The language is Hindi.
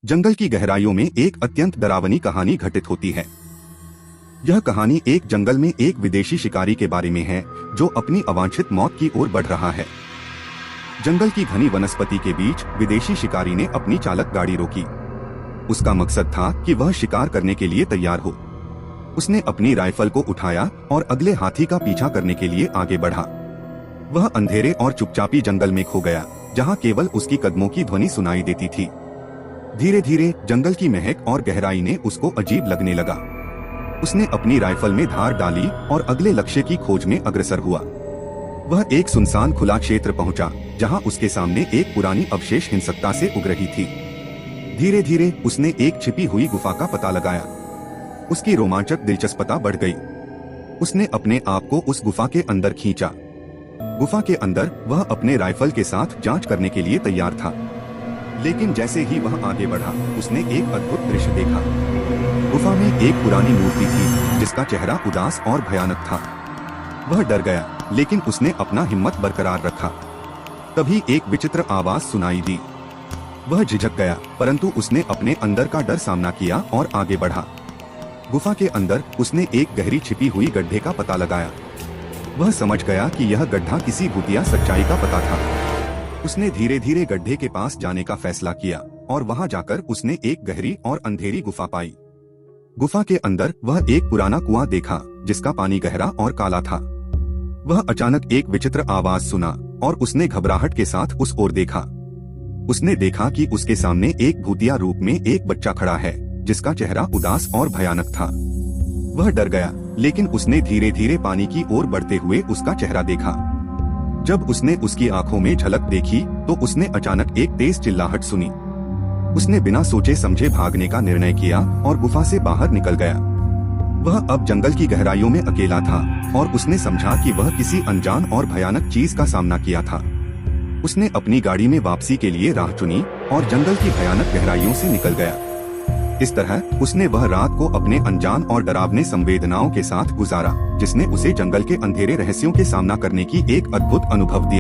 जंगल की गहराइयों में एक अत्यंत डरावनी कहानी घटित होती है। यह कहानी एक जंगल में एक विदेशी शिकारी के बारे में है जो अपनी अवांछित मौत की ओर बढ़ रहा है। जंगल की घनी वनस्पति के बीच विदेशी शिकारी ने अपनी चालक गाड़ी रोकी। उसका मकसद था कि वह शिकार करने के लिए तैयार हो। उसने अपनी राइफल को उठाया और अगले हाथी का पीछा करने के लिए आगे बढ़ा। वह अंधेरे और चुपचापी जंगल में खो गया, जहां केवल उसकी कदमों की ध्वनि सुनाई देती थी। धीरे धीरे जंगल की महक और गहराई ने उसको अजीब लगने लगा। उसने अपनी राइफल में धार डाली और अगले लक्ष्य की खोज में अग्रसर हुआ। वह एक सुनसान खुला क्षेत्र पहुंचा, जहां उसके सामने एक पुरानी अवशेष हिंसकता से उग रही थी। धीरे धीरे उसने एक छिपी हुई गुफा का पता लगाया। उसकी रोमांचक दिलचस्पता बढ़ गई। उसने अपने आप को उस गुफा के अंदर खींचा। गुफा के अंदर वह अपने राइफल के साथ जांच करने के लिए तैयार था। लेकिन जैसे ही वह आगे बढ़ा, उसने एक अद्भुत दृश्य देखा। गुफा में एक पुरानी मूर्ति थी जिसका चेहरा उदास और भयानक था। वह डर गया, लेकिन उसने अपना हिम्मत बरकरार रखा। तभी एक विचित्र आवाज सुनाई दी। वह झिझक गया, परंतु उसने अपने अंदर का डर सामना किया और आगे बढ़ा। गुफा के अंदर उसने एक गहरी छिपी हुई गड्ढे का पता लगाया। वह समझ गया कि यह गड्ढा किसी भूतिया सच्चाई का पता था। उसने धीरे धीरे गड्ढे के पास जाने का फैसला किया और वहां जाकर उसने एक गहरी और अंधेरी गुफा पाई। गुफा के अंदर वह एक पुराना कुआं देखा जिसका पानी गहरा और काला था। वह अचानक एक विचित्र आवाज सुना और उसने घबराहट के साथ उस ओर देखा। उसने देखा कि उसके सामने एक भूतिया रूप में एक बच्चा खड़ा है जिसका चेहरा उदास और भयानक था। वह डर गया, लेकिन उसने धीरे धीरे पानी की ओर बढ़ते हुए उसका चेहरा देखा। जब उसने उसकी आंखों में झलक देखी तो उसने अचानक एक तेज चिल्लाहट सुनी। उसने बिना सोचे समझे भागने का निर्णय किया और गुफा से बाहर निकल गया। वह अब जंगल की गहराइयों में अकेला था और उसने समझा कि वह किसी अनजान और भयानक चीज का सामना किया था। उसने अपनी गाड़ी में वापसी के लिए राह चुनी और जंगल की भयानक गहराइयों से निकल गया। इस तरह उसने वह रात को अपने अनजान और डरावने संवेदनाओं के साथ गुजारा, जिसने उसे जंगल के अंधेरे रहस्यों के सामना करने की एक अद्भुत अनुभव दिया।